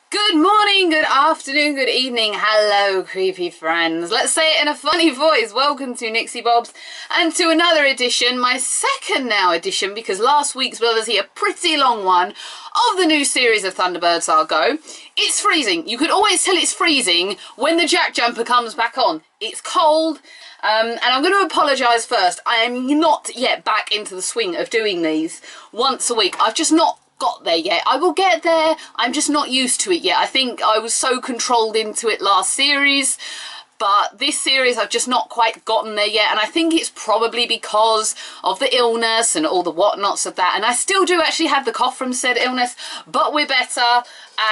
Good morning, good afternoon, good evening, hello creepy friends. Let's say it in a funny voice. Welcome to Nixie Bobs and to another edition, my second now edition, because last week's was obviously a pretty long one, of the new series of Thunderbirds I'll go. It's freezing. You could always tell it's freezing when the Jack Jumper comes back on. It's cold. And I'm going to apologise first. I am not yet back into the swing of doing these once a week. I've just not got there yet. I will get there. I'm just not used to it yet. I think I was so controlled into it last series, but this series I've just not quite gotten there yet, and I think it's probably because of the illness and all the whatnots of that. And I still do actually have the cough from said illness, but we're better,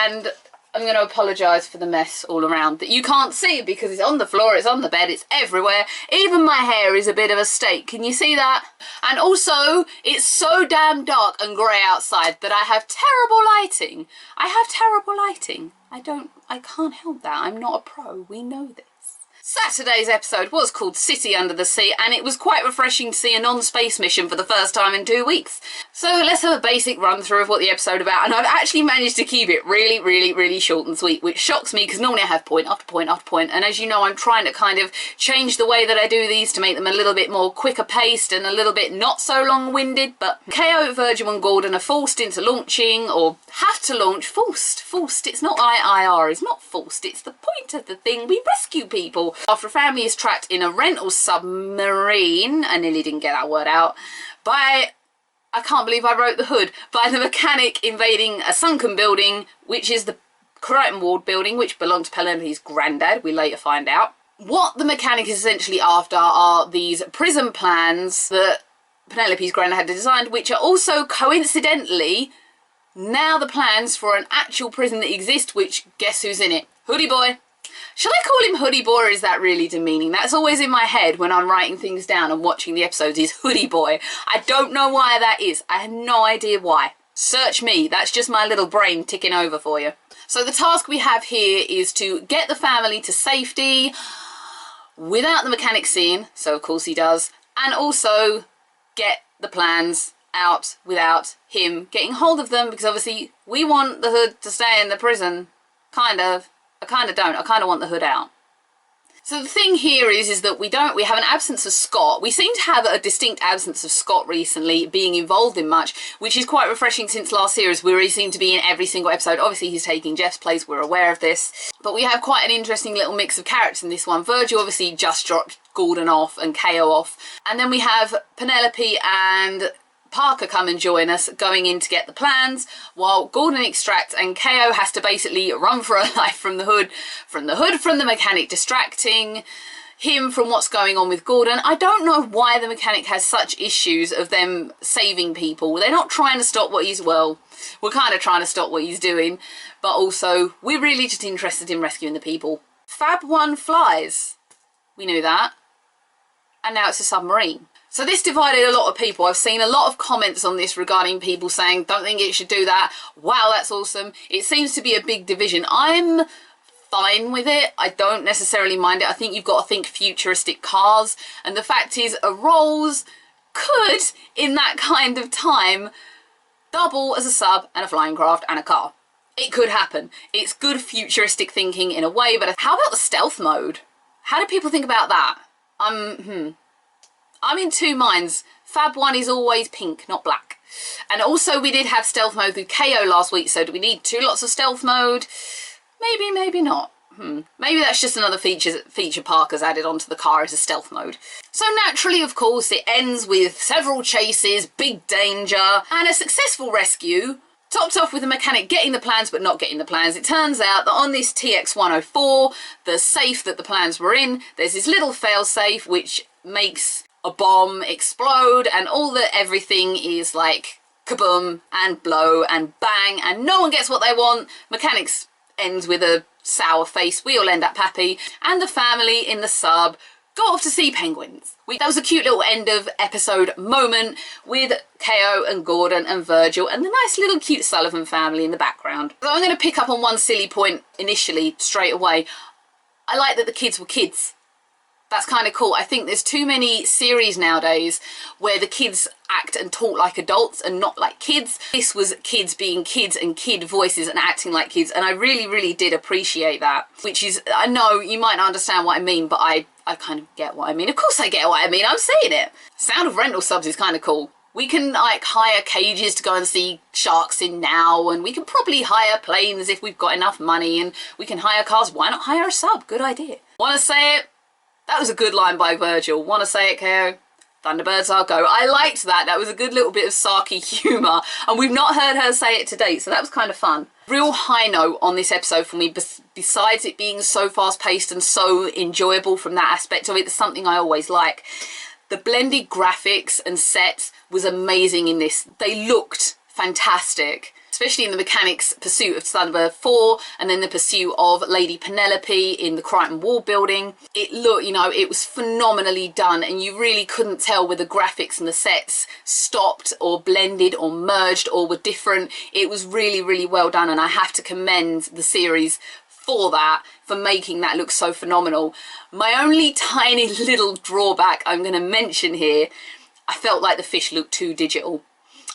and I'm going to apologise for the mess all around that you can't see because it's on the floor, it's on the bed, it's everywhere. Even my hair is a bit of a state. Can you see that? And also, it's so damn dark and grey outside that I have terrible lighting. I have terrible lighting. I can't help that. I'm not a pro. We know this. Saturday's episode was called City Under the Sea, and it was quite refreshing to see a non-space mission for the first time in 2 weeks. So let's have a basic run through of what the episode about, and I've actually managed to keep it really short and sweet, which shocks me because normally I have point after point after point, and as you know I'm trying to kind of change the way that I do these to make them a little bit more quicker paced and a little bit not so long-winded. But KO, Virgil and Gordon are forced into launching, or have to launch, forced, it's not IIR, it's not forced, it's the point of the thing, we rescue people. After a family is trapped in a rental submarine, I nearly didn't get that word out, by, I can't believe I wrote the hood, by the mechanic invading a sunken building, which is the Crichton Ward building, which belonged to Penelope's granddad, we later find out. What the mechanic is essentially after are these prison plans that Penelope's granddad had designed, which are also coincidentally now the plans for an actual prison that exists, which guess who's in it? Hoodie Boy. Shall I call him Hoodie Boy, or is that really demeaning? That's always in my head when I'm writing things down and watching the episodes, is Hoodie Boy. I don't know why that is. I have no idea why. Search me. That's just my little brain ticking over for you. So the task we have here is to get the family to safety without the mechanic seeing, so of course he does, and also get the plans out without him getting hold of them, because obviously we want the Hood to stay in the prison. Kind of. I kind of don't. I kind of want the Hood out. So the thing here is that we have an absence of Scott. We seem to have a distinct absence of Scott recently being involved in much, which is quite refreshing since last series where he seemed to be in every single episode. Obviously he's taking Jeff's place, we're aware of this, but we have quite an interesting little mix of characters in this one. Virgil obviously just dropped Gordon off and KO off, and then we have Penelope and Parker come and join us, going in to get the plans, while Gordon extracts and KO has to basically run for her life from the Hood, from the mechanic distracting him from what's going on with Gordon. I don't know why the mechanic has such issues of them saving people. They're not trying to stop what he's, well, we're kind of trying to stop what he's doing, but also we're really just interested in rescuing the people. Fab 1 flies. We knew that. And now it's a submarine. So this divided a lot of people. I've seen a lot of comments on this regarding people saying, don't think it should do that. Wow, that's awesome. It seems to be a big division. I'm fine with it. I don't necessarily mind it. I think you've got to think futuristic cars. And the fact is, a Rolls could, in that kind of time, double as a sub and a flying craft and a car. It could happen. It's good futuristic thinking in a way, but how about the stealth mode? How do people think about that? I'm in two minds. Fab 1 is always pink, not black. And also we did have stealth mode with KO last week, so do we need 2 lots of stealth mode? Maybe, maybe not. Maybe that's just another feature Parker's added onto the car as a stealth mode. So naturally, of course, it ends with several chases, big danger, and a successful rescue, topped off with the mechanic getting the plans but not getting the plans. It turns out that on this TX-104, the safe that the plans were in, there's this little fail-safe which makes a bomb explode, and everything is like kaboom and blow and bang, and no one gets what they want. Mechanics ends with a sour face. We all end up happy, and the family in the sub go off to see penguins. That was a cute little end of episode moment with KO and Gordon and Virgil and the nice little cute Sullivan family in the background. So I'm going to pick up on one silly point initially straight away. I like that the kids were kids. That's kind of cool. I think there's too many series nowadays where the kids act and talk like adults and not like kids. This was kids being kids and kid voices and acting like kids, and I really, really did appreciate that. Which is, I know you might not understand what I mean, but I kind of get what I mean. Of course I get what I mean, I'm saying it. Sound of rental subs is kind of cool. We can like hire cages to go and see sharks in now, and we can probably hire planes if we've got enough money, and we can hire cars. Why not hire a sub? Good idea. Want to say it? That was a good line by Virgil. Want to say it, KO? Thunderbirds, I'll go. I liked that. That was a good little bit of sarky humour, and we've not heard her say it to date, so that was kind of fun. Real high note on this episode for me, besides it being so fast-paced and so enjoyable from that aspect of it, it's something I always like. The blended graphics and sets was amazing in this. They looked fantastic, especially in the mechanics pursuit of Thunderbird 4 and then the pursuit of Lady Penelope in the Crichton Wall building. It looked, you know, it was phenomenally done, and you really couldn't tell whether the graphics and the sets stopped or blended or merged or were different. It was really, really well done, and I have to commend the series for that, for making that look so phenomenal. My only tiny little drawback I'm going to mention here, I felt like the fish looked too digital.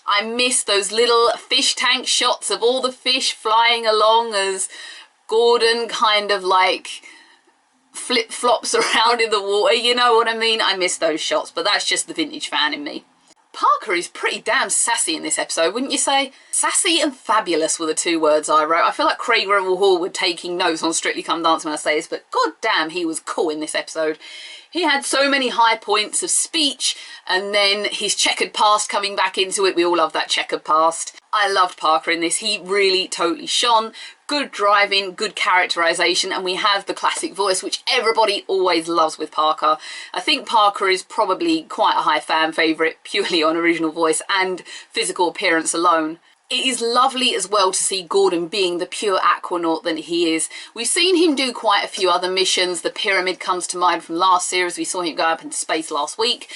I miss those little fish tank shots of all the fish flying along as Gordon kind of like flip-flops around in the water, you know what I mean? I miss those shots, but that's just the vintage fan in me. Parker is pretty damn sassy in this episode, wouldn't you say? Sassy and fabulous were the two words I wrote. I feel like Craig Revel Hall were taking notes on Strictly Come Dancing when I say this, but god damn, he was cool in this episode. He had so many high points of speech, and then his checkered past coming back into it. We all love that checkered past. I loved Parker in this. He really totally shone. Good driving, good characterization, and we have the classic voice, which everybody always loves with Parker. I think Parker is probably quite a high fan favourite, purely on original voice and physical appearance alone. It is lovely as well to see Gordon being the pure aquanaut that he is. We've seen him do quite a few other missions. The pyramid comes to mind from last series. We saw him go up into space last week.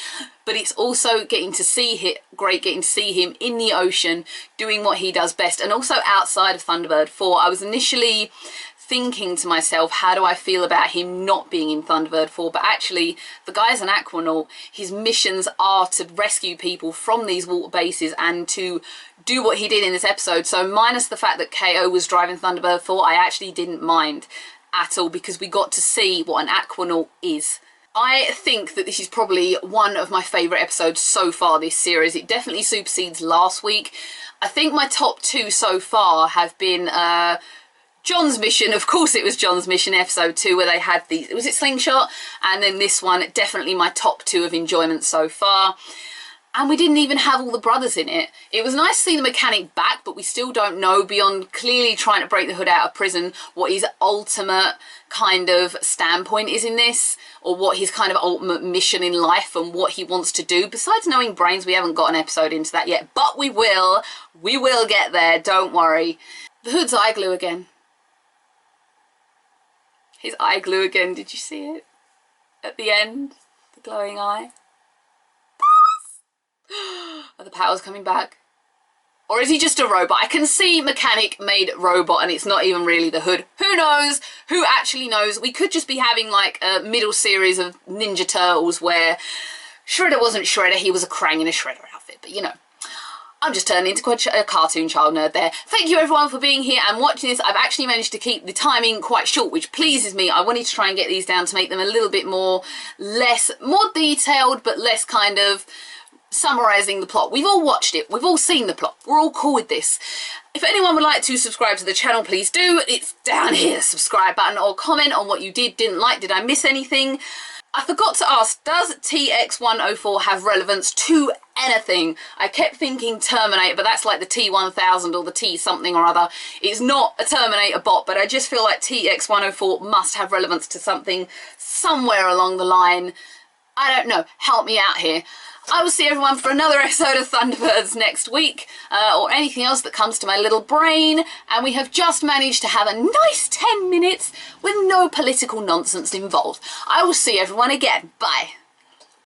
But it's also getting to see him in the ocean doing what he does best, and also outside of Thunderbird 4. I was initially thinking to myself, how do I feel about him not being in Thunderbird 4? But actually, the guy's an aquanaut. His missions are to rescue people from these water bases and to do what he did in this episode. So minus the fact that KO was driving Thunderbird 4, I actually didn't mind at all, because we got to see what an aquanaut is. I think that this is probably one of my favourite episodes so far this series. It definitely supersedes last week. I think my top two so far have been John's mission. Of course it was John's mission, episode 2, where they had the, was it Slingshot? And then this one, definitely my top 2 of enjoyment so far. And we didn't even have all the brothers in it. It was nice to see the mechanic back, but we still don't know, beyond clearly trying to break the hood out of prison, what his ultimate kind of standpoint is in this, or what his kind of ultimate mission in life and what he wants to do. Besides knowing brains, we haven't got an episode into that yet, but we will get there, don't worry. The hood's eye glue again. His eye glue again, did you see it? At the end, the glowing eye. Are the powers coming back? Or is he just a robot? I can see mechanic made robot and it's not even really the hood. Who knows? Who actually knows? We could just be having like a middle series of Ninja Turtles where Shredder wasn't Shredder, he was a Krang in a Shredder outfit. But you know, I'm just turning into quite a cartoon child nerd there. Thank you everyone for being here and watching this. I've actually managed to keep the timing quite short, which pleases me. I wanted to try and get these down to make them a little bit more detailed, but less kind of summarising the plot. We've all watched it, we've all seen the plot, we're all cool with this. If anyone would like to subscribe to the channel, please do. It's down here, the subscribe button, or comment on what you didn't like. Did I miss anything? I forgot to ask, does TX104 have relevance to anything? I kept thinking Terminator, but that's like the T1000 or the T something or other. It's not a Terminator bot, but I just feel like TX104 must have relevance to something somewhere along the line. I don't know, help me out here. I will see everyone for another episode of Thunderbirds next week, or anything else that comes to my little brain. And we have just managed to have a nice 10 minutes with no political nonsense involved. I will see everyone again. Bye.